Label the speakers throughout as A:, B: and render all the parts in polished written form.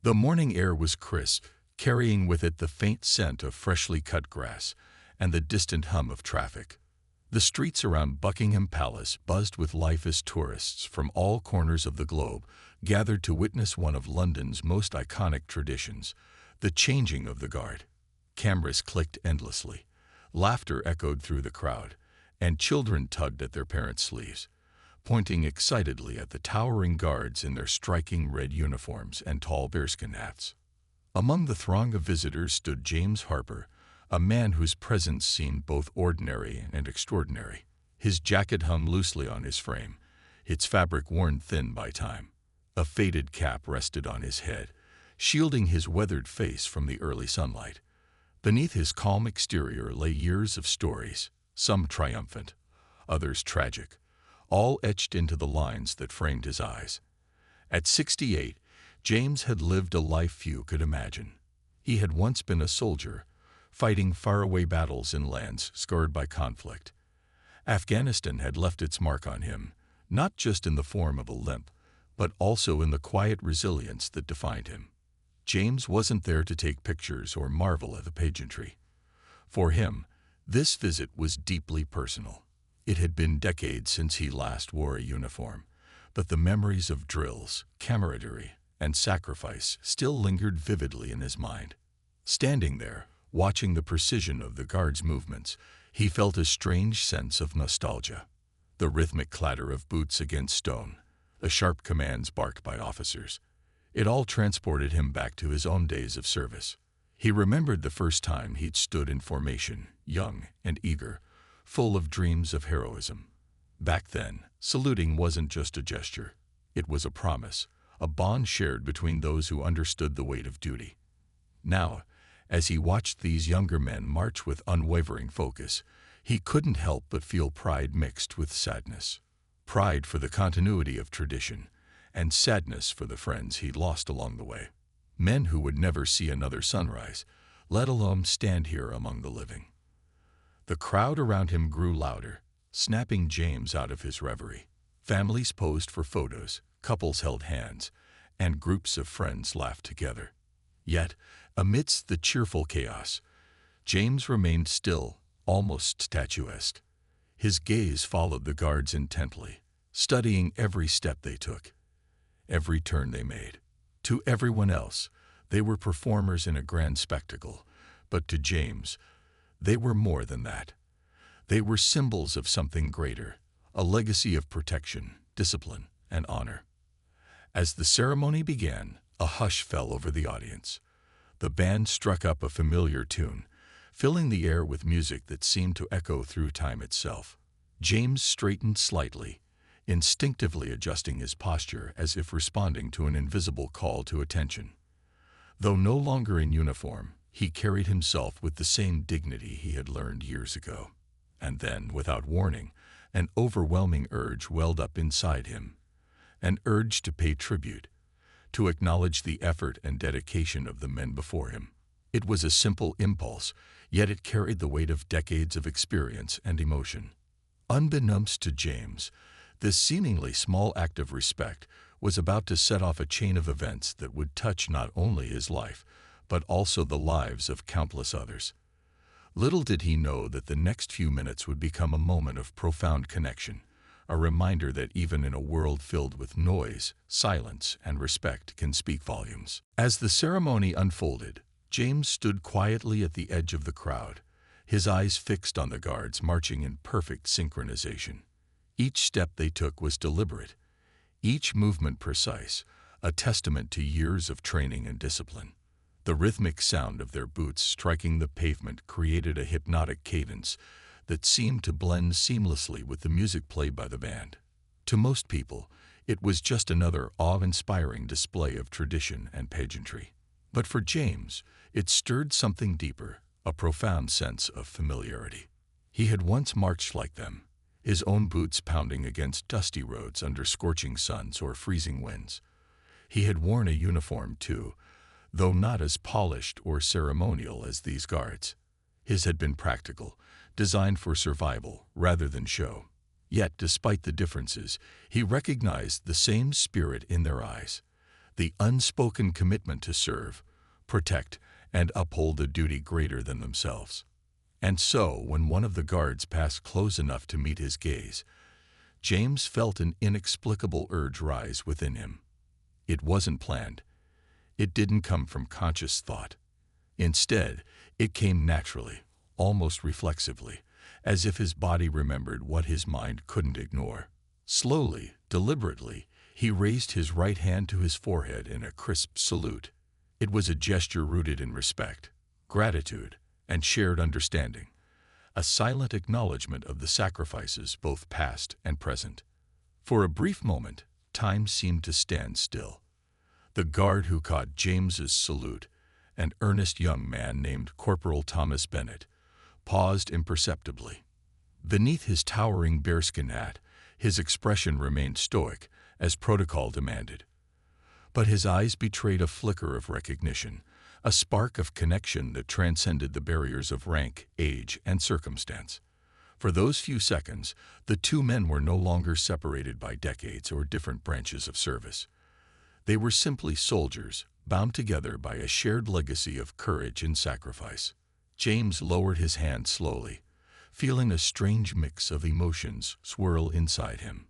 A: The morning air was crisp, carrying with it the faint scent of freshly cut grass and the distant hum of traffic. The streets around Buckingham Palace buzzed with life as tourists from all corners of the globe gathered to witness one of London's most iconic traditions, the changing of the guard. Cameras clicked endlessly, laughter echoed through the crowd, and children tugged at their parents' sleeves, pointing excitedly at the towering guards in their striking red uniforms and tall bearskin hats. Among the throng of visitors stood James Harper, a man whose presence seemed both ordinary and extraordinary. His jacket hung loosely on his frame, its fabric worn thin by time. A faded cap rested on his head, shielding his weathered face from the early sunlight. Beneath his calm exterior lay years of stories, some triumphant, others tragic, all etched into the lines that framed his eyes. At 68, James had lived a life few could imagine. He had once been a soldier, fighting faraway battles in lands scarred by conflict. Afghanistan had left its mark on him, not just in the form of a limp, but also in the quiet resilience that defined him. James wasn't there to take pictures or marvel at the pageantry. For him, this visit was deeply personal. It had been decades since he last wore a uniform, but the memories of drills, camaraderie, and sacrifice still lingered vividly in his mind. Standing there, watching the precision of the guards' movements, he felt a strange sense of nostalgia. The rhythmic clatter of boots against stone, the sharp commands barked by officers. It all transported him back to his own days of service. He remembered the first time he'd stood in formation, young and eager, full of dreams of heroism. Back then, saluting wasn't just a gesture. It was a promise, a bond shared between those who understood the weight of duty. Now, as he watched these younger men march with unwavering focus, he couldn't help but feel pride mixed with sadness. Pride for the continuity of tradition, and sadness for the friends he'd lost along the way. Men who would never see another sunrise, let alone stand here among the living. The crowd around him grew louder, snapping James out of his reverie. Families posed for photos, couples held hands, and groups of friends laughed together. Yet, amidst the cheerful chaos, James remained still, almost statuesque. His gaze followed the guards intently, studying every step they took, every turn they made. To everyone else, they were performers in a grand spectacle, but to James, they were more than that. They were symbols of something greater, a legacy of protection, discipline, and honor. As the ceremony began, a hush fell over the audience. The band struck up a familiar tune, filling the air with music that seemed to echo through time itself. James straightened slightly, instinctively adjusting his posture as if responding to an invisible call to attention. Though no longer in uniform, he carried himself with the same dignity he had learned years ago. And then, without warning, an overwhelming urge welled up inside him. An urge to pay tribute, to acknowledge the effort and dedication of the men before him. It was a simple impulse, yet it carried the weight of decades of experience and emotion. Unbeknownst to James, this seemingly small act of respect was about to set off a chain of events that would touch not only his life, but also the lives of countless others. Little did he know that the next few minutes would become a moment of profound connection, a reminder that even in a world filled with noise, silence and respect can speak volumes. As the ceremony unfolded, James stood quietly at the edge of the crowd, his eyes fixed on the guards marching in perfect synchronization. Each step they took was deliberate, each movement precise, a testament to years of training and discipline. The rhythmic sound of their boots striking the pavement created a hypnotic cadence that seemed to blend seamlessly with the music played by the band. To most people, it was just another awe-inspiring display of tradition and pageantry. But for James, it stirred something deeper, a profound sense of familiarity. He had once marched like them, his own boots pounding against dusty roads under scorching suns or freezing winds. He had worn a uniform too, though not as polished or ceremonial as these guards. His had been practical, designed for survival rather than show. Yet, despite the differences, he recognized the same spirit in their eyes. the unspoken commitment to serve, protect, and uphold a duty greater than themselves. And so, when one of the guards passed close enough to meet his gaze, James felt an inexplicable urge rise within him. It wasn't planned. It didn't come from conscious thought. Instead, it came naturally, almost reflexively, as if his body remembered what his mind couldn't ignore. Slowly, deliberately, he raised his right hand to his forehead in a crisp salute. It was a gesture rooted in respect, gratitude, and shared understanding, a silent acknowledgement of the sacrifices both past and present. For a brief moment, time seemed to stand still. The guard who caught James's salute, an earnest young man named Corporal Thomas Bennett, paused imperceptibly. Beneath his towering bearskin hat, his expression remained stoic, as protocol demanded. But his eyes betrayed a flicker of recognition, a spark of connection that transcended the barriers of rank, age, and circumstance. For those few seconds, the two men were no longer separated by decades or different branches of service. They were simply soldiers, bound together by a shared legacy of courage and sacrifice. James lowered his hand slowly, feeling a strange mix of emotions swirl inside him.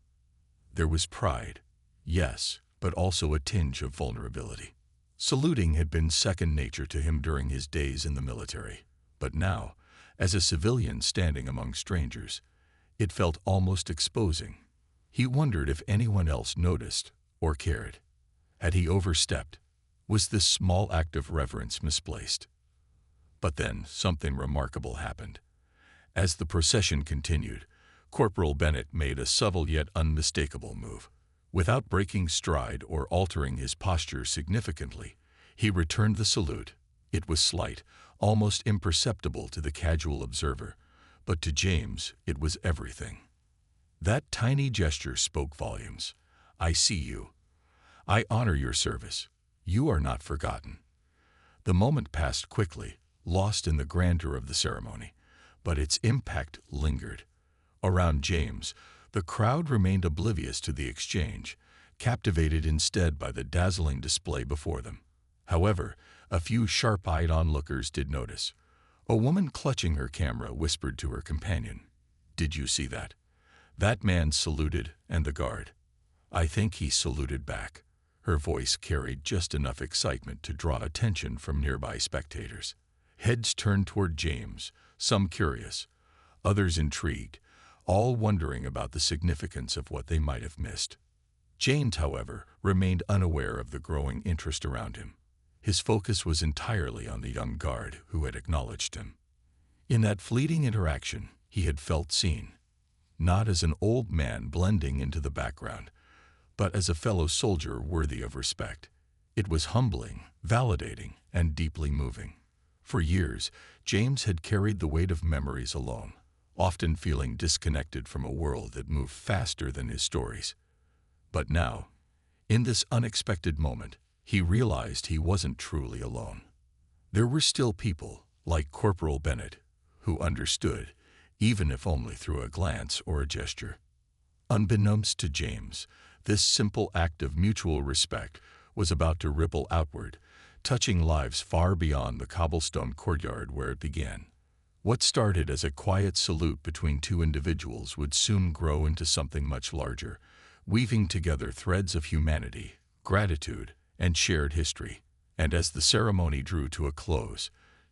A: There was pride, yes, but also a tinge of vulnerability. Saluting had been second nature to him during his days in the military, but now, as a civilian standing among strangers, it felt almost exposing. He wondered if anyone else noticed or cared. Had he overstepped? Was this small act of reverence misplaced? But then something remarkable happened. As the procession continued, Corporal Bennett made a subtle yet unmistakable move. Without breaking stride or altering his posture significantly, he returned the salute. It was slight, almost imperceptible to the casual observer, but to James it was everything. That tiny gesture spoke volumes. I see you. I honor your service. You are not forgotten. The moment passed quickly, lost in the grandeur of the ceremony, but its impact lingered. Around James, the crowd remained oblivious to the exchange, captivated instead by the dazzling display before them. However, a few sharp-eyed onlookers did notice. A woman clutching her camera whispered to her companion, "Did you see that? That man saluted, and the guard. I think he saluted back." Her voice carried just enough excitement to draw attention from nearby spectators. Heads turned toward James, some curious, others intrigued, all wondering about the significance of what they might have missed. James, however, remained unaware of the growing interest around him. His focus was entirely on the young guard who had acknowledged him. In that fleeting interaction, he had felt seen, not as an old man blending into the background, but as a fellow soldier worthy of respect. It was humbling, validating, and deeply moving. For years, James had carried the weight of memories alone, often feeling disconnected from a world that moved faster than his stories. But now, in this unexpected moment, he realized he wasn't truly alone. There were still people, like Corporal Bennett, who understood, even if only through a glance or a gesture. Unbeknownst to James, this simple act of mutual respect was about to ripple outward, touching lives far beyond the cobblestone courtyard where it began. What started as a quiet salute between two individuals would soon grow into something much larger, weaving together threads of humanity, gratitude, and shared history. And as the ceremony drew to a close,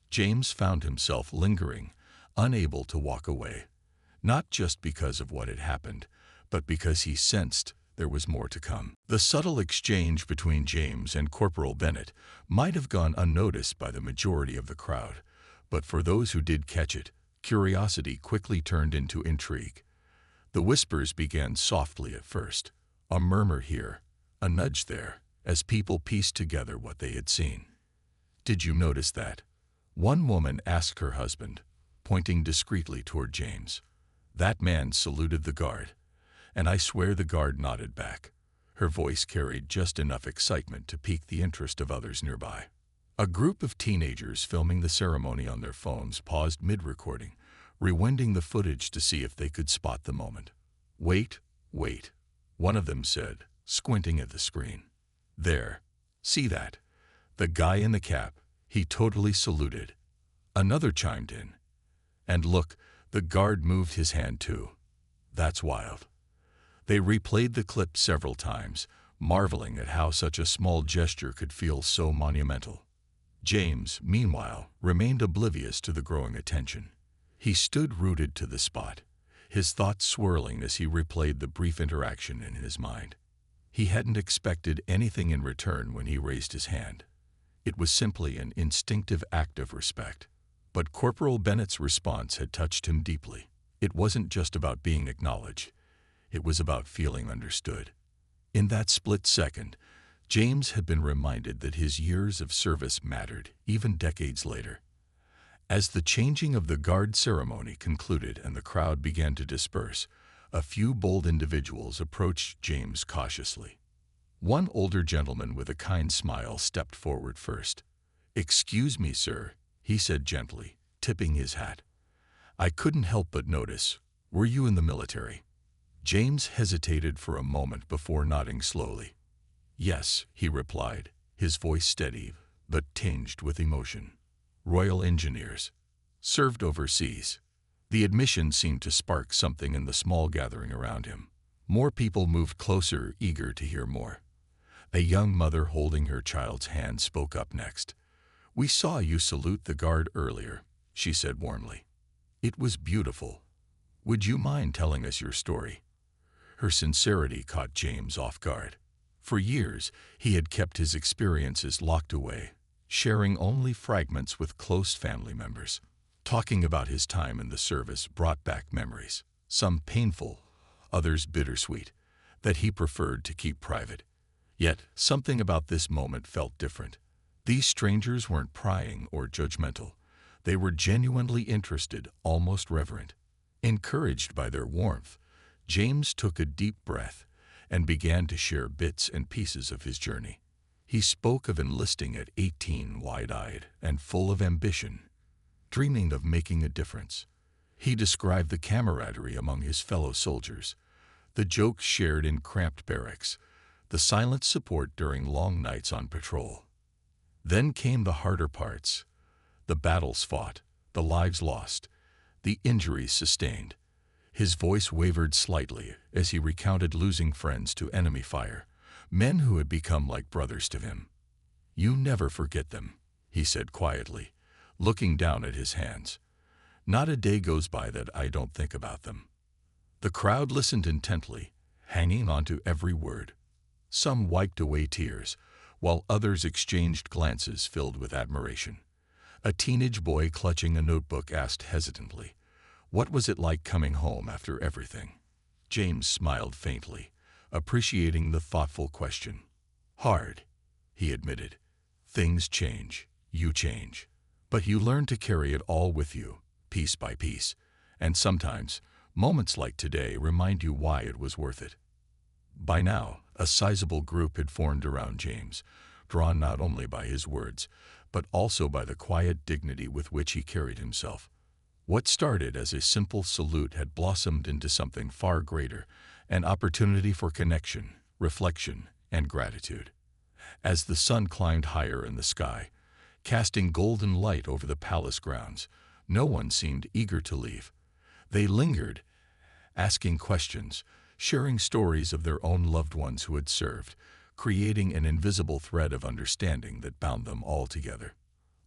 A: James found himself lingering, unable to walk away, not just because of what had happened, but because he sensed there was more to come. The subtle exchange between James and Corporal Bennett might have gone unnoticed by the majority of the crowd, but for those who did catch it, curiosity quickly turned into intrigue. The whispers began softly at first, a murmur here, a nudge there, as people pieced together what they had seen. "Did you notice that?" one woman asked her husband, pointing discreetly toward James. That man saluted the guard, and I swear the guard nodded back. Her voice carried just enough excitement to pique the interest of others nearby. A group of teenagers filming the ceremony on their phones paused mid-recording, rewinding the footage to see if they could spot the moment. "Wait, wait," one of them said, squinting at the screen. "There, "See that? The guy in the cap, he totally saluted." Another chimed in. "And look, the guard moved his hand too. That's wild." They replayed the clip several times, marveling at how such a small gesture could feel so monumental. James, meanwhile, remained oblivious to the growing attention. He stood rooted to the spot, his thoughts swirling as he replayed the brief interaction in his mind. He hadn't expected anything in return when he raised his hand. It was simply an instinctive act of respect. But Corporal Bennett's response had touched him deeply. It wasn't just about being acknowledged. It was about feeling understood. In that split second, James had been reminded that his years of service mattered, even decades later. As the changing of the guard ceremony concluded and the crowd began to disperse, a few bold individuals approached James cautiously. One older gentleman with a kind smile stepped forward first. "Excuse me, sir," he said gently, tipping his hat. "I couldn't help but notice. Were you in the military?" James hesitated for a moment before nodding slowly. "Yes," he replied, his voice steady but tinged with emotion. "Royal Engineers. Served overseas." The admission seemed to spark something in the small gathering around him. More people moved closer, eager to hear more. A young mother holding her child's hand spoke up next. "We saw you salute the guard earlier," she said warmly. "It was beautiful. Would you mind telling us your story?" Her sincerity caught James off guard. For years, he had kept his experiences locked away, sharing only fragments with close family members. Talking about his time in the service brought back memories, some painful, others bittersweet, that he preferred to keep private. Yet, something about this moment felt different. These strangers weren't prying or judgmental. They were genuinely interested, almost reverent. Encouraged by their warmth, James took a deep breath and began to share bits and pieces of his journey. He spoke of enlisting at 18, wide-eyed and full of ambition, dreaming of making a difference. He described the camaraderie among his fellow soldiers, the jokes shared in cramped barracks, the silent support during long nights on patrol. Then came the harder parts, the battles fought, the lives lost, the injuries sustained. His voice wavered slightly as he recounted losing friends to enemy fire, men who had become like brothers to him. "You never forget them," he said quietly, looking down at his hands. "Not a day goes by that I don't think about them." The crowd listened intently, hanging on to every word. Some wiped away tears, while others exchanged glances filled with admiration. A teenage boy clutching a notebook asked hesitantly, "What was it like coming home after everything?" James smiled faintly, appreciating the thoughtful question. "Hard," he admitted. "Things change, you change. But you learn to carry it all with you, piece by piece. And sometimes, moments like today remind you why it was worth it." By now, a sizable group had formed around James, drawn not only by his words, but also by the quiet dignity with which he carried himself. What started as a simple salute had blossomed into something far greater, an opportunity for connection, reflection, and gratitude. As the sun climbed higher in the sky, casting golden light over the palace grounds, no one seemed eager to leave. They lingered, asking questions, sharing stories of their own loved ones who had served, creating an invisible thread of understanding that bound them all together.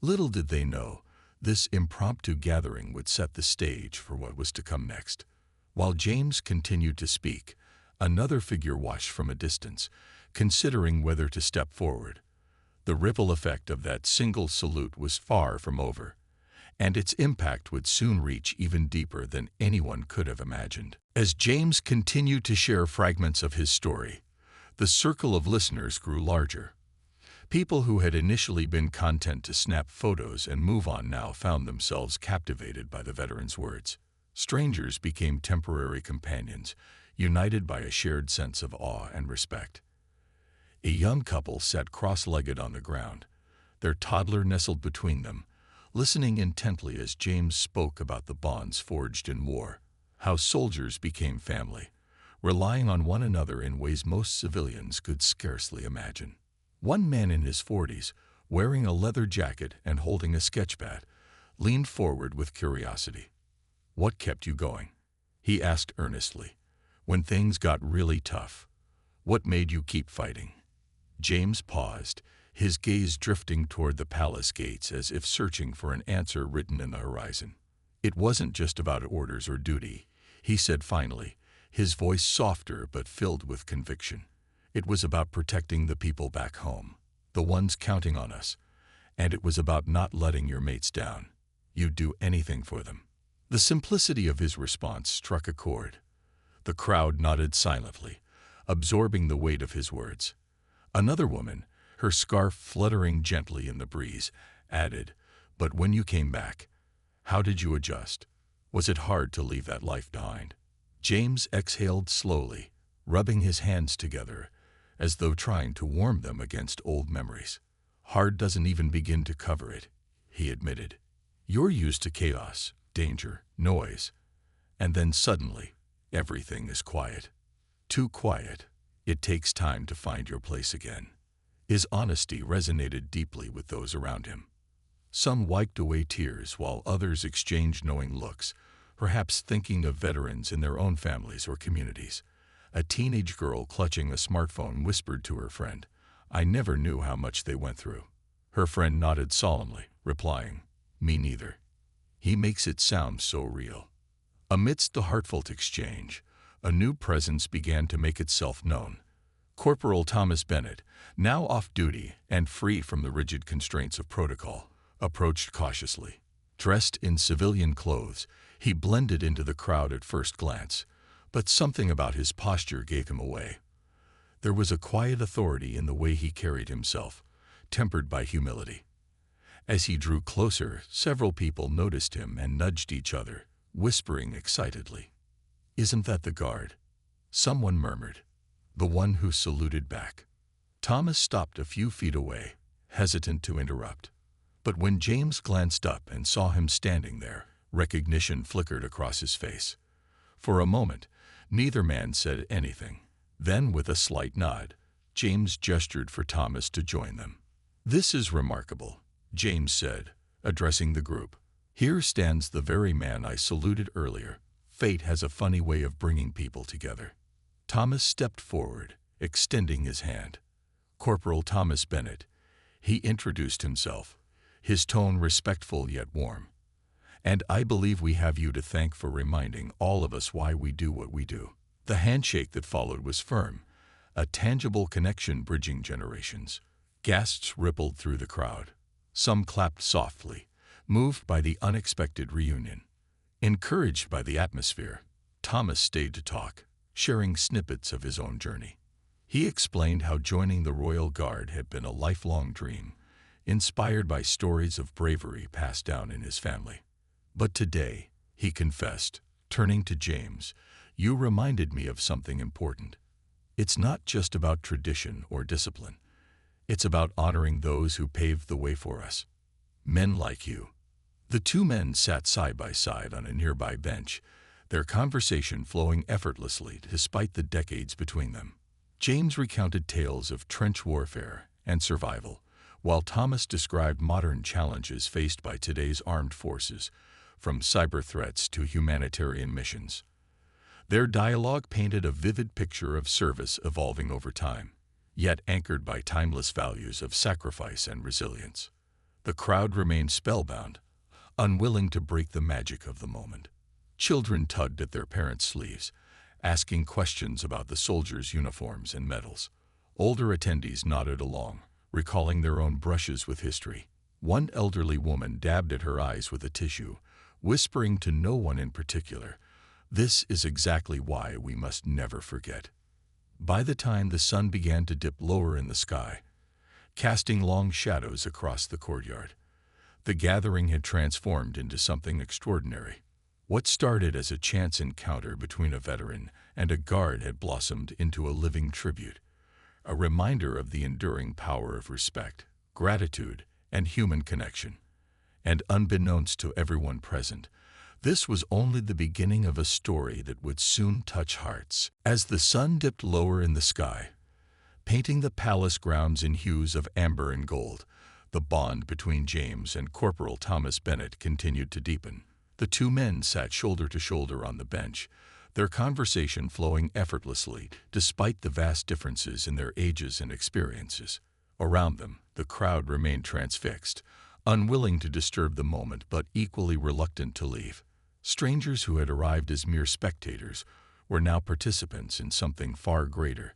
A: Little did they know, this impromptu gathering would set the stage for what was to come next. While James continued to speak, another figure watched from a distance, considering whether to step forward. The ripple effect of that single salute was far from over, and its impact would soon reach even deeper than anyone could have imagined. As James continued to share fragments of his story, the circle of listeners grew larger. People who had initially been content to snap photos and move on now found themselves captivated by the veteran's words. Strangers became temporary companions, united by a shared sense of awe and respect. A young couple sat cross-legged on the ground, their toddler nestled between them, listening intently as James spoke about the bonds forged in war, how soldiers became family, relying on one another in ways most civilians could scarcely imagine. One man in his 40s, wearing a leather jacket and holding a sketchpad, leaned forward with curiosity. "What kept you going?" he asked earnestly. "When things got really tough, what made you keep fighting?" James paused, his gaze drifting toward the palace gates as if searching for an answer written in the horizon. "It wasn't just about orders or duty," he said finally, his voice softer but filled with conviction. "It was about protecting the people back home, the ones counting on us, and it was about not letting your mates down. You'd do anything for them." The simplicity of his response struck a chord. The crowd nodded silently, absorbing the weight of his words. Another woman, her scarf fluttering gently in the breeze, added, "But when you came back, how did you adjust? Was it hard to leave that life behind?" James exhaled slowly, rubbing his hands together, as though trying to warm them against old memories. "Hard doesn't even begin to cover it," he admitted. "You're used to chaos, danger, noise, and then suddenly, everything is quiet. Too quiet. It takes time to find your place again." His honesty resonated deeply with those around him. Some wiped away tears while others exchanged knowing looks, perhaps thinking of veterans in their own families or communities. A teenage girl clutching a smartphone whispered to her friend, "I never knew how much they went through." Her friend nodded solemnly, replying, "Me neither." He makes it sound so real. Amidst the heartfelt exchange, a new presence began to make itself known. Corporal Thomas Bennett, now off duty and free from the rigid constraints of protocol, approached cautiously. Dressed in civilian clothes, he blended into the crowd at first glance, but something about his posture gave him away. There was a quiet authority in the way he carried himself, tempered by humility. As he drew closer, several people noticed him and nudged each other, whispering excitedly. "Isn't that the guard?" someone murmured. "The one who saluted back." Thomas stopped a few feet away, hesitant to interrupt. But when James glanced up and saw him standing there, recognition flickered across his face. For a moment, neither man said anything. Then, with a slight nod, James gestured for Thomas to join them. "This is remarkable," James said, addressing the group. "Here stands the very man I saluted earlier. Fate has a funny way of bringing people together." Thomas stepped forward, extending his hand. "Corporal Thomas Bennett," he introduced himself, his tone respectful yet warm. "And I believe we have you to thank for reminding all of us why we do what we do." The handshake that followed was firm, a tangible connection bridging generations. Gasps rippled through the crowd. Some clapped softly, moved by the unexpected reunion. Encouraged by the atmosphere, Thomas stayed to talk, sharing snippets of his own journey. He explained how joining the Royal Guard had been a lifelong dream, inspired by stories of bravery passed down in his family. "But today," he confessed, turning to James, "you reminded me of something important. It's not just about tradition or discipline. It's about honoring those who paved the way for us. Men like you." The two men sat side by side on a nearby bench, their conversation flowing effortlessly despite the decades between them. James recounted tales of trench warfare and survival, while Thomas described modern challenges faced by today's armed forces, from cyber threats to humanitarian missions. Their dialogue painted a vivid picture of service evolving over time, yet anchored by timeless values of sacrifice and resilience. The crowd remained spellbound, unwilling to break the magic of the moment. Children tugged at their parents' sleeves, asking questions about the soldiers' uniforms and medals. Older attendees nodded along, recalling their own brushes with history. One elderly woman dabbed at her eyes with a tissue, whispering to no one in particular, "This is exactly why we must never forget." By the time the sun began to dip lower in the sky, casting long shadows across the courtyard, the gathering had transformed into something extraordinary. What started as a chance encounter between a veteran and a guard had blossomed into a living tribute, a reminder of the enduring power of respect, gratitude, and human connection. And unbeknownst to everyone present, this was only the beginning of a story that would soon touch hearts. As the sun dipped lower in the sky, painting the palace grounds in hues of amber and gold. The bond between James and Corporal Thomas Bennet continued to deepen. The two men sat shoulder to shoulder on the bench, their conversation flowing effortlessly despite the vast differences in their ages and experiences. Around them, the crowd remained transfixed, unwilling to disturb the moment but equally reluctant to leave. Strangers who had arrived as mere spectators were now participants in something far greater,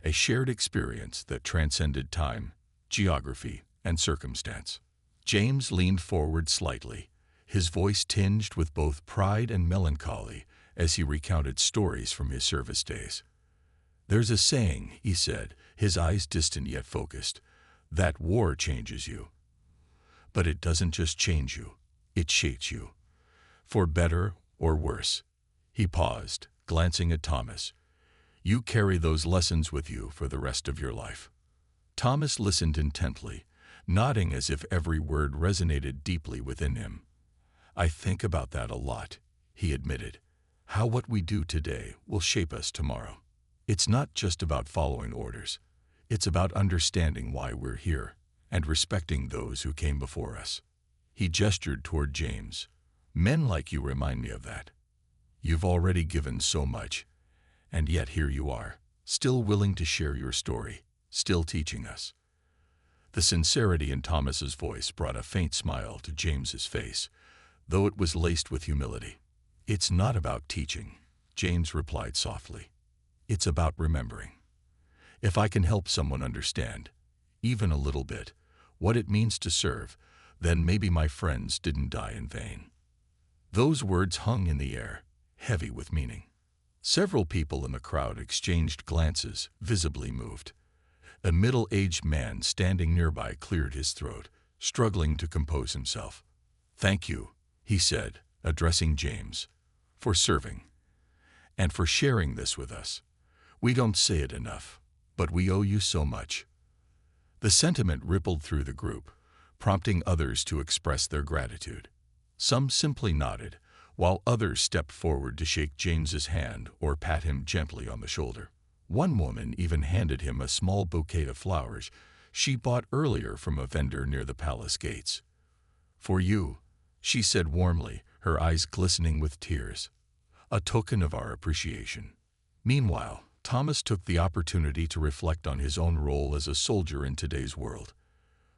A: a shared experience that transcended time, geography, and circumstance. James leaned forward slightly, his voice tinged with both pride and melancholy as he recounted stories from his service days. "There's a saying," he said, his eyes distant yet focused, "that war changes you. But it doesn't just change you, it shapes you. For better or worse." He paused, glancing at Thomas. "You carry those lessons with you for the rest of your life." Thomas listened intently, nodding as if every word resonated deeply within him. "I think about that a lot," he admitted. "How what we do today will shape us tomorrow. It's not just about following orders. It's about understanding why we're here and respecting those who came before us." He gestured toward James. "Men like you remind me of that. You've already given so much, and yet here you are, still willing to share your story, still teaching us." The sincerity in Thomas's voice brought a faint smile to James's face, though it was laced with humility. "It's not about teaching," James replied softly. "It's about remembering. If I can help someone understand, even a little bit, what it means to serve, then maybe my friends didn't die in vain." Those words hung in the air, heavy with meaning. Several people in the crowd exchanged glances, visibly moved. A middle-aged man standing nearby cleared his throat, struggling to compose himself. "Thank you," he said, addressing James, "for serving, and for sharing this with us. We don't say it enough, but we owe you so much." The sentiment rippled through the group, prompting others to express their gratitude. Some simply nodded, while others stepped forward to shake James's hand or pat him gently on the shoulder. One woman even handed him a small bouquet of flowers she bought earlier from a vendor near the palace gates. "For you," she said warmly, her eyes glistening with tears, "a token of our appreciation." Meanwhile, Thomas took the opportunity to reflect on his own role as a soldier in today's world.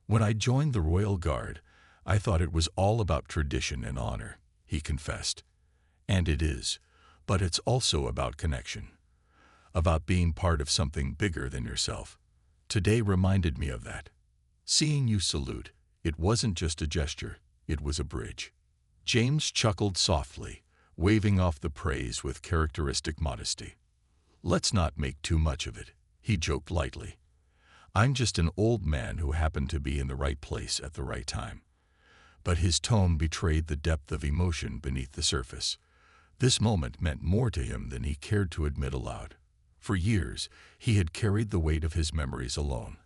A: "When I joined the Royal Guard, I thought it was all about tradition and honor," he confessed. "And it is, but it's also about connection, about being part of something bigger than yourself. Today reminded me of that. Seeing you salute, it wasn't just a gesture, it was a bridge." James chuckled softly, waving off the praise with characteristic modesty. "Let's not make too much of it," he joked lightly. "I'm just an old man who happened to be in the right place at the right time." But his tone betrayed the depth of emotion beneath the surface. This moment meant more to him than he cared to admit aloud. For years, he had carried the weight of his memories alone,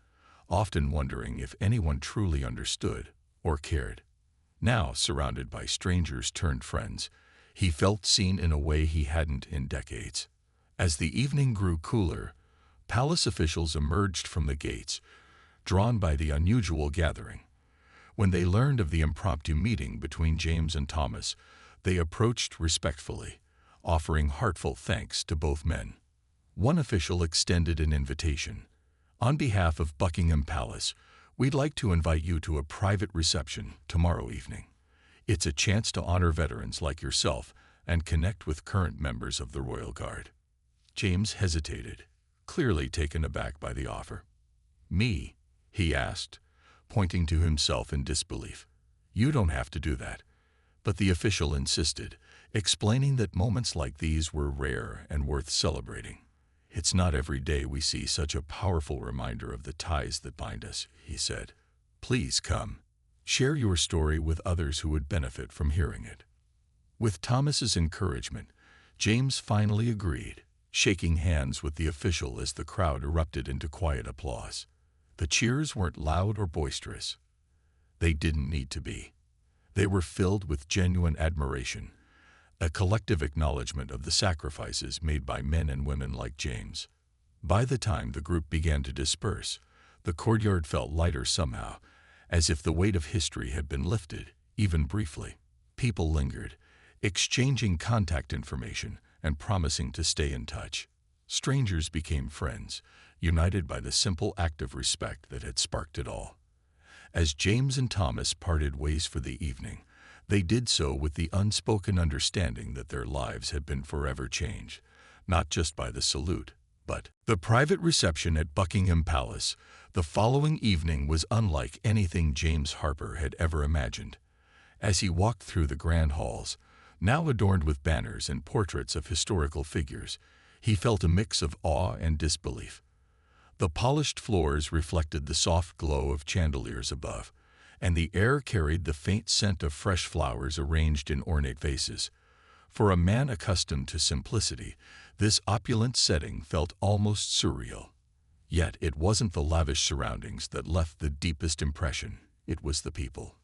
A: often wondering if anyone truly understood or cared. Now, surrounded by strangers turned friends, he felt seen in a way he hadn't in decades. As the evening grew cooler, palace officials emerged from the gates, drawn by the unusual gathering. When they learned of the impromptu meeting between James and Thomas, they approached respectfully, offering heartfelt thanks to both men. One official extended an invitation. "On behalf of Buckingham Palace, we'd like to invite you to a private reception tomorrow evening. It's a chance to honor veterans like yourself and connect with current members of the Royal Guard." James hesitated, clearly taken aback by the offer. "Me?" he asked, pointing to himself in disbelief. "You don't have to do that." But the official insisted, explaining that moments like these were rare and worth celebrating. "It's not every day we see such a powerful reminder of the ties that bind us," he said. "Please come. Share your story with others who would benefit from hearing it." With Thomas's encouragement, James finally agreed, shaking hands with the official as the crowd erupted into quiet applause. The cheers weren't loud or boisterous. They didn't need to be. They were filled with genuine admiration, a collective acknowledgement of the sacrifices made by men and women like James. By the time the group began to disperse, the courtyard felt lighter somehow, as if the weight of history had been lifted, even briefly. People lingered, exchanging contact information and promising to stay in touch. Strangers became friends, united by the simple act of respect that had sparked it all. As James and Thomas parted ways for the evening, they did so with the unspoken understanding that their lives had been forever changed, not just by the salute, but the private reception at Buckingham Palace the following evening was unlike anything James Harper had ever imagined. As he walked through the grand halls, now adorned with banners and portraits of historical figures, he felt a mix of awe and disbelief. The polished floors reflected the soft glow of chandeliers above, and the air carried the faint scent of fresh flowers arranged in ornate vases. For a man accustomed to simplicity, this opulent setting felt almost surreal. Yet it wasn't the lavish surroundings that left the deepest impression, it was the people.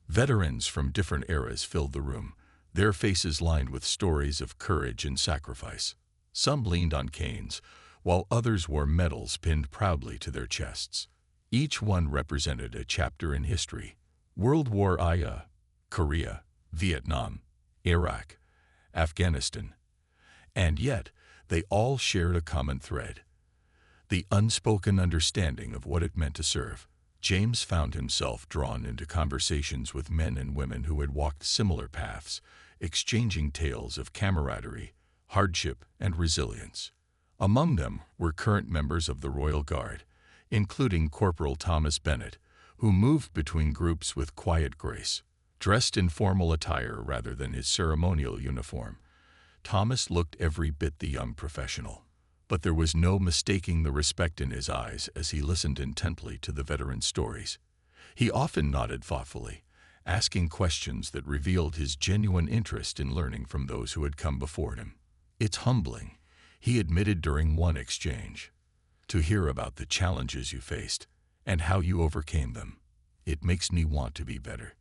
A: Veterans from different eras filled the room, their faces lined with stories of courage and sacrifice. Some leaned on canes, while others wore medals pinned proudly to their chests. Each one represented a chapter in history: World War I, Korea, Vietnam, Iraq, Afghanistan. And yet, they all shared a common thread: the unspoken understanding of what it meant to serve. James found himself drawn into conversations with men and women who had walked similar paths, exchanging tales of camaraderie, hardship, and resilience. Among them were current members of the Royal Guard, including Corporal Thomas Bennett, who moved between groups with quiet grace. Dressed in formal attire rather than his ceremonial uniform, Thomas looked every bit the young professional. But there was no mistaking the respect in his eyes as he listened intently to the veteran's stories. He often nodded thoughtfully, asking questions that revealed his genuine interest in learning from those who had come before him. "It's humbling," he admitted during one exchange, "to hear about the challenges you faced and how you overcame them. It makes me want to be better."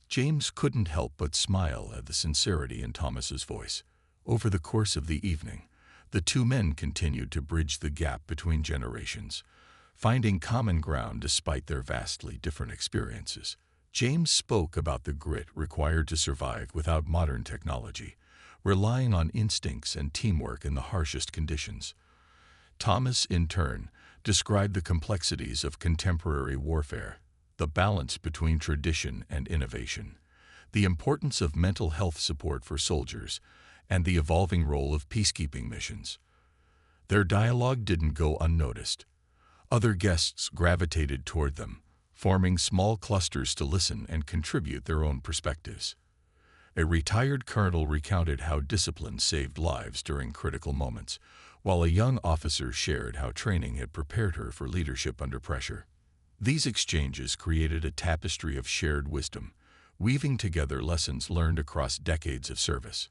A: James couldn't help but smile at the sincerity in Thomas's voice. Over the course of the evening, the two men continued to bridge the gap between generations, finding common ground despite their vastly different experiences. James spoke about the grit required to survive without modern technology, relying on instincts and teamwork in the harshest conditions. Thomas, in turn, described the complexities of contemporary warfare, the balance between tradition and innovation, the importance of mental health support for soldiers, and the evolving role of peacekeeping missions. Their dialogue didn't go unnoticed. Other guests gravitated toward them, forming small clusters to listen and contribute their own perspectives. A retired colonel recounted how discipline saved lives during critical moments, while a young officer shared how training had prepared her for leadership under pressure. These exchanges created a tapestry of shared wisdom, weaving together lessons learned across decades of service.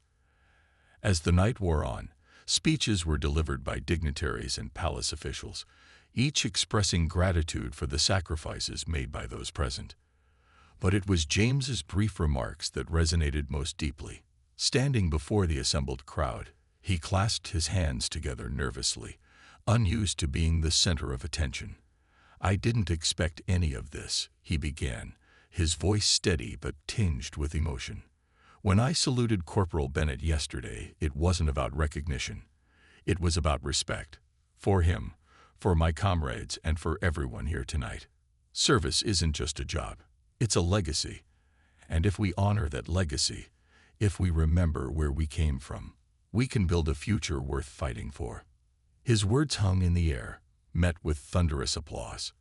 A: As the night wore on, speeches were delivered by dignitaries and palace officials, each expressing gratitude for the sacrifices made by those present. But it was James's brief remarks that resonated most deeply. Standing before the assembled crowd, he clasped his hands together nervously, unused to being the center of attention. "I didn't expect any of this," he began, his voice steady but tinged with emotion. "When I saluted Corporal Bennett yesterday, it wasn't about recognition. It was about respect. For him, for my comrades, and for everyone here tonight. Service isn't just a job. It's a legacy. And if we honor that legacy, if we remember where we came from, we can build a future worth fighting for." His words hung in the air, met with thunderous applause.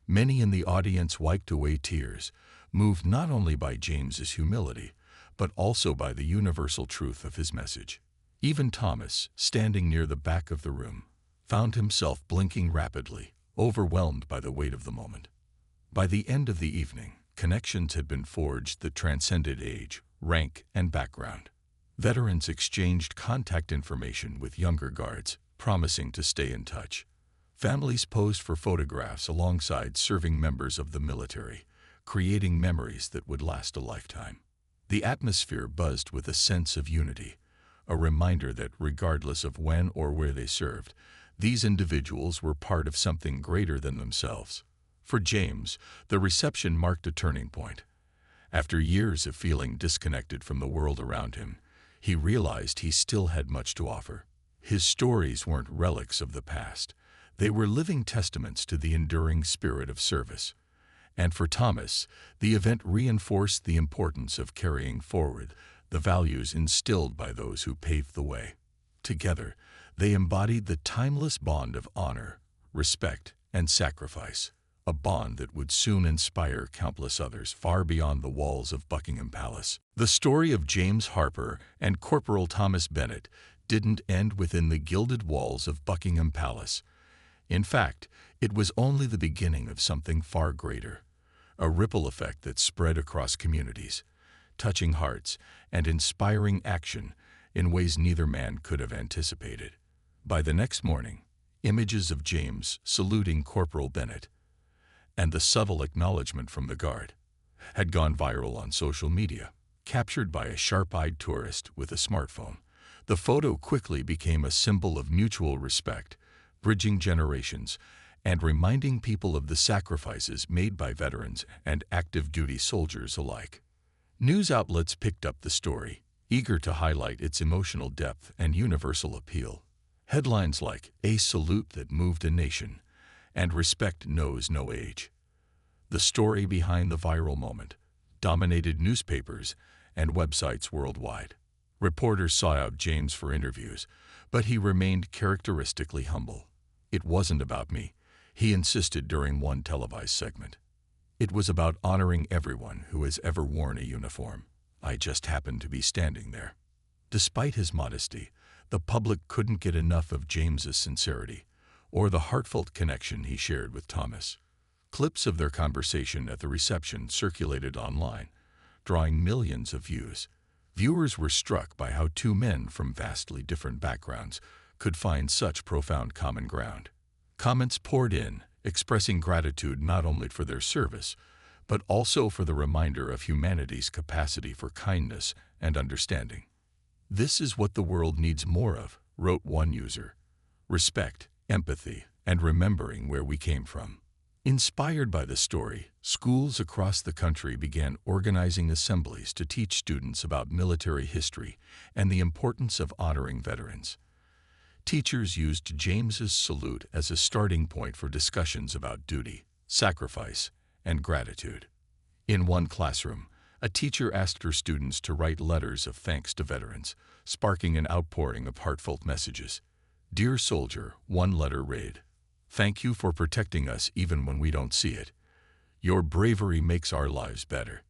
A: Many in the audience wiped away tears, moved not only by James's humility, but also by the universal truth of his message. Even Thomas, standing near the back of the room, found himself blinking rapidly, overwhelmed by the weight of the moment. By the end of the evening, connections had been forged that transcended age, rank, and background. Veterans exchanged contact information with younger guards, promising to stay in touch. Families posed for photographs alongside serving members of the military, creating memories that would last a lifetime. The atmosphere buzzed with a sense of unity, a reminder that regardless of when or where they served, These individuals were part of something greater than themselves. For James, the reception marked a turning point. After years of feeling disconnected from the world around him, he realized he still had much to offer. His stories weren't relics of the past. They were living testaments to the enduring spirit of service. And for Thomas, the event reinforced the importance of carrying forward the values instilled by those who paved the way. Together, they embodied the timeless bond of honor, respect, and sacrifice, a bond that would soon inspire countless others far beyond the walls of Buckingham Palace. The story of James Harper and Corporal Thomas Bennett didn't end within the gilded walls of Buckingham Palace. In fact, it was only the beginning of something far greater, a ripple effect that spread across communities, touching hearts and inspiring action in ways neither man could have anticipated. By the next morning, images of James saluting Corporal Bennett and the subtle acknowledgement from the guard had gone viral on social media. Captured by a sharp-eyed tourist with a smartphone, the photo quickly became a symbol of mutual respect, bridging generations and reminding people of the sacrifices made by veterans and active duty soldiers alike. News outlets picked up the story, eager to highlight its emotional depth and universal appeal. Headlines like "A Salute That Moved a Nation" and "Respect Knows No Age." The story behind the viral moment dominated newspapers and websites worldwide. Reporters sought out James for interviews, but he remained characteristically humble. "It wasn't about me," he insisted during one televised segment. "It was about honoring everyone who has ever worn a uniform. I just happened to be standing there." Despite his modesty, the public couldn't get enough of James's sincerity or the heartfelt connection he shared with Thomas. Clips of their conversation at the reception circulated online, drawing millions of views. Viewers were struck by how two men from vastly different backgrounds could find such profound common ground. Comments poured in, expressing gratitude not only for their service, but also for the reminder of humanity's capacity for kindness and understanding. "This is what the world needs more of," wrote one user. "Respect, empathy, and remembering where we came from." Inspired by the story, schools across the country began organizing assemblies to teach students about military history and the importance of honoring veterans. Teachers used James's salute as a starting point for discussions about duty, sacrifice, and gratitude. In one classroom, a teacher asked her students to write letters of thanks to veterans, sparking an outpouring of heartfelt messages. "Dear soldier," one letter read, "thank you for protecting us even when we don't see it. Your bravery makes our lives better."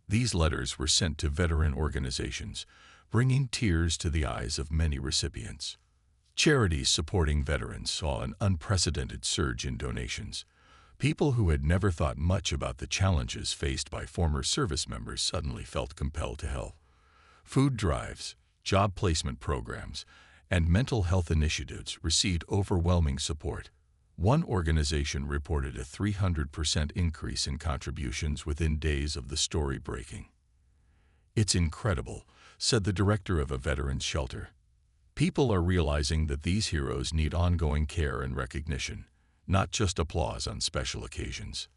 A: These letters were sent to veteran organizations, bringing tears to the eyes of many recipients. Charities supporting veterans saw an unprecedented surge in donations. People who had never thought much about the challenges faced by former service members suddenly felt compelled to help. Food drives, job placement programs, and mental health initiatives received overwhelming support. One organization reported a 300% increase in contributions within days of the story breaking. "It's incredible," said the director of a veterans shelter. "People are realizing that these heroes need ongoing care and recognition, not just applause on special occasions."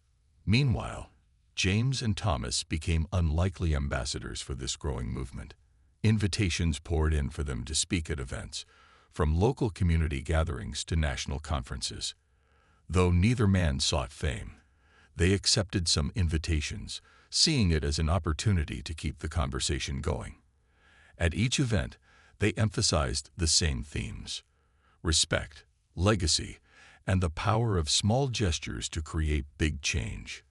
A: Meanwhile, James and Thomas became unlikely ambassadors for this growing movement. Invitations poured in for them to speak at events, from local community gatherings to national conferences. Though neither man sought fame, they accepted some invitations, seeing it as an opportunity to keep the conversation going. At each event, they emphasized the same themes: respect, legacy, and the power of small gestures to create big change.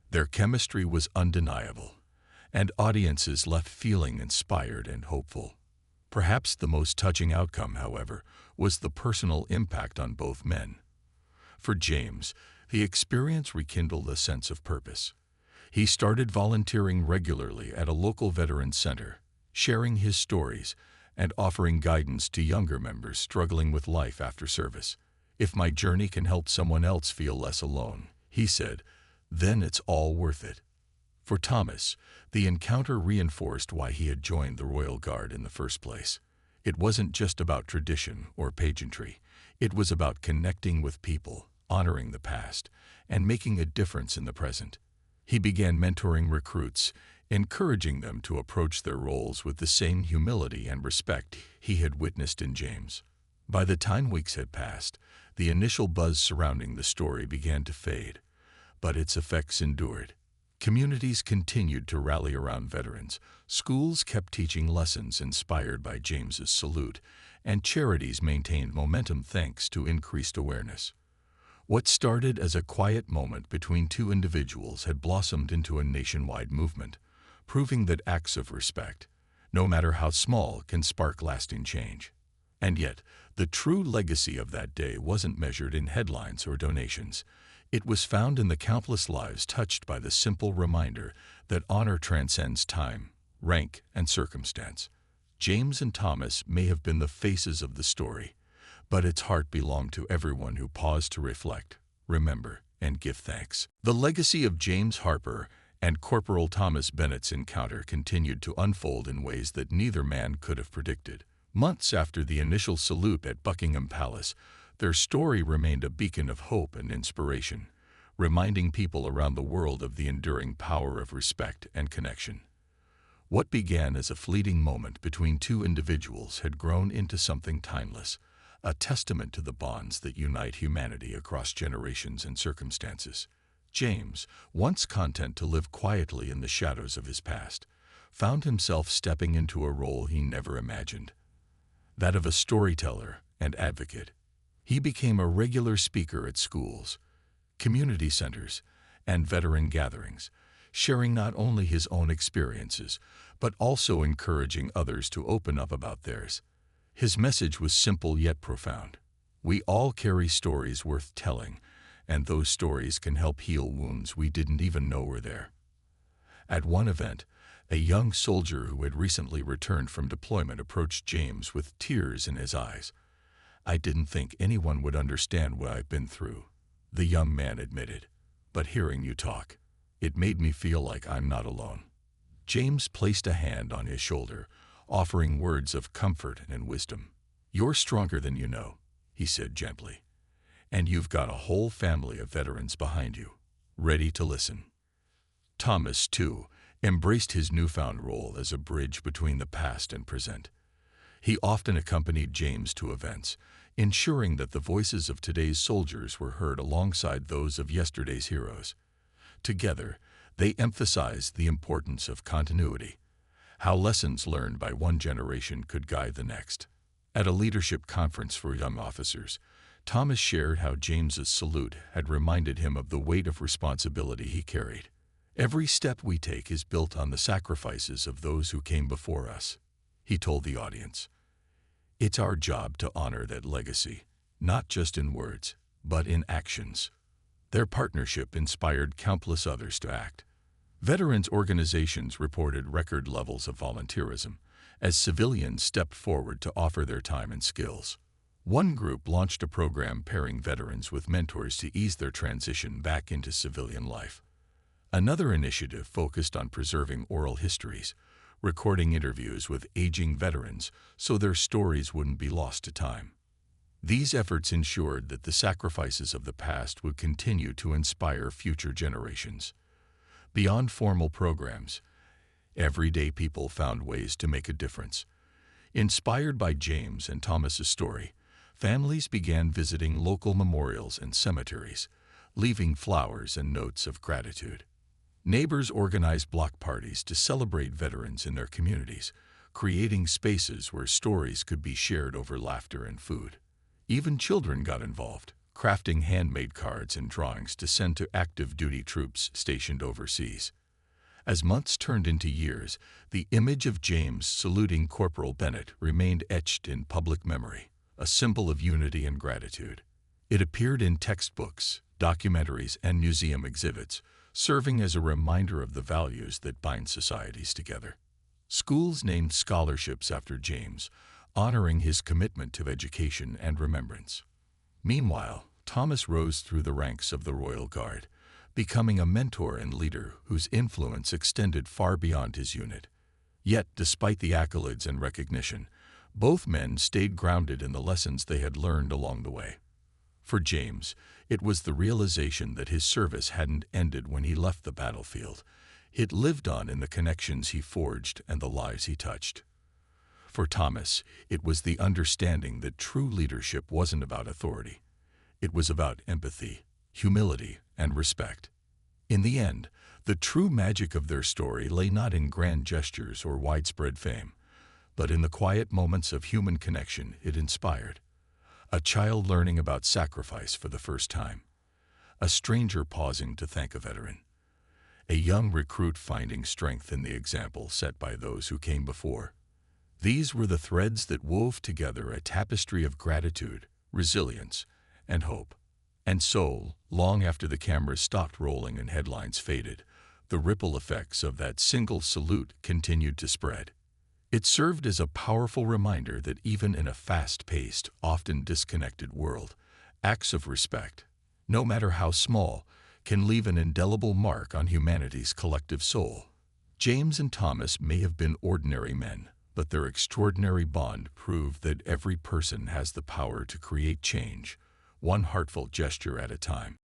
A: Their chemistry was undeniable, and audiences left feeling inspired and hopeful. Perhaps the most touching outcome, however, was the personal impact on both men. For James, the experience rekindled a sense of purpose. He started volunteering regularly at a local veterans center, sharing his stories and offering guidance to younger members struggling with life after service. "If my journey can help someone else feel less alone," he said, "then it's all worth it." For Thomas, the encounter reinforced why he had joined the Royal Guard in the first place. It wasn't just about tradition or pageantry. It was about connecting with people, honoring the past, and making a difference in the present. He began mentoring recruits, encouraging them to approach their roles with the same humility and respect he had witnessed in James. By the time weeks had passed, the initial buzz surrounding the story began to fade, but its effects endured. Communities continued to rally around veterans, schools kept teaching lessons inspired by James's salute, and charities maintained momentum thanks to increased awareness. What started as a quiet moment between two individuals had blossomed into a nationwide movement, proving that acts of respect, no matter how small, can spark lasting change. And yet, the true legacy of that day wasn't measured in headlines or donations. It was found in the countless lives touched by the simple reminder that honor transcends time, rank, and circumstance. James and Thomas may have been the faces of the story, but its heart belonged to everyone who paused to reflect, remember, and give thanks. The legacy of James Harper and Corporal Thomas Bennett's encounter continued to unfold in ways that neither man could have predicted. Months after the initial salute at Buckingham Palace, their story remained a beacon of hope and inspiration, reminding people around the world of the enduring power of respect and connection. What began as a fleeting moment between two individuals had grown into something timeless, a testament to the bonds that unite humanity across generations and circumstances. James, once content to live quietly in the shadows of his past, found himself stepping into a role he never imagined, that of a storyteller and advocate. He became a regular speaker at schools, community centers, and veteran gatherings, sharing not only his own experiences, but also encouraging others to open up about theirs. His message was simple yet profound. We all carry stories worth telling, and those stories can help heal wounds we didn't even know were there. At one event, a young soldier who had recently returned from deployment approached James with tears in his eyes. "I didn't think anyone would understand what I've been through," the young man admitted, "but hearing you talk, it made me feel like I'm not alone." James placed a hand on his shoulder, offering words of comfort and wisdom. "You're stronger than you know," he said gently, "and you've got a whole family of veterans behind you, ready to listen." Thomas, too, embraced his newfound role as a bridge between the past and present. He often accompanied James to events, ensuring that the voices of today's soldiers were heard alongside those of yesterday's heroes. Together, they emphasized the importance of continuity, how lessons learned by one generation could guide the next. At a leadership conference for young officers, Thomas shared how James's salute had reminded him of the weight of responsibility he carried. "Every step we take is built on the sacrifices of those who came before us," he told the audience. "It's our job to honor that legacy, not just in words, but in actions." Their partnership inspired countless others to act. Veterans organizations reported record levels of volunteerism as civilians stepped forward to offer their time and skills. One group launched a program pairing veterans with mentors to ease their transition back into civilian life. Another initiative focused on preserving oral histories, recording interviews with aging veterans so their stories wouldn't be lost to time. These efforts ensured that the sacrifices of the past would continue to inspire future generations. Beyond formal programs, everyday people found ways to make a difference. Inspired by James and Thomas's story, families began visiting local memorials and cemeteries, leaving flowers and notes of gratitude. Neighbors organized block parties to celebrate veterans in their communities, creating spaces where stories could be shared over laughter and food. Even children got involved, crafting handmade cards and drawings to send to active duty troops stationed overseas. As months turned into years, the image of James saluting Corporal Bennett remained etched in public memory, a symbol of unity and gratitude. It appeared in textbooks, documentaries, and museum exhibits, serving as a reminder of the values that bind societies together. Schools named scholarships after James, honoring his commitment to education and remembrance. Meanwhile, Thomas rose through the ranks of the Royal Guard, becoming a mentor and leader whose influence extended far beyond his unit. Yet, despite the accolades and recognition, Both men stayed grounded in the lessons they had learned along the way. For James, it was the realization that his service hadn't ended when he left the battlefield. It lived on in the connections he forged and the lives he touched. For Thomas, it was the understanding that true leadership wasn't about authority. It was about empathy, humility, and respect. In the end, the true magic of their story lay not in grand gestures or widespread fame, but in the quiet moments of human connection it inspired. A child learning about sacrifice for the first time. A stranger pausing to thank a veteran. A young recruit finding strength in the example set by those who came before. These were the threads that wove together a tapestry of gratitude, resilience, and hope. And so, long after the cameras stopped rolling and headlines faded, the ripple effects of that single salute continued to spread. It served as a powerful reminder that even in a fast-paced, often disconnected world, acts of respect, no matter how small, can leave an indelible mark on humanity's collective soul. James and Thomas may have been ordinary men, but their extraordinary bond proved that every person has the power to create change, one heartfelt gesture at a time.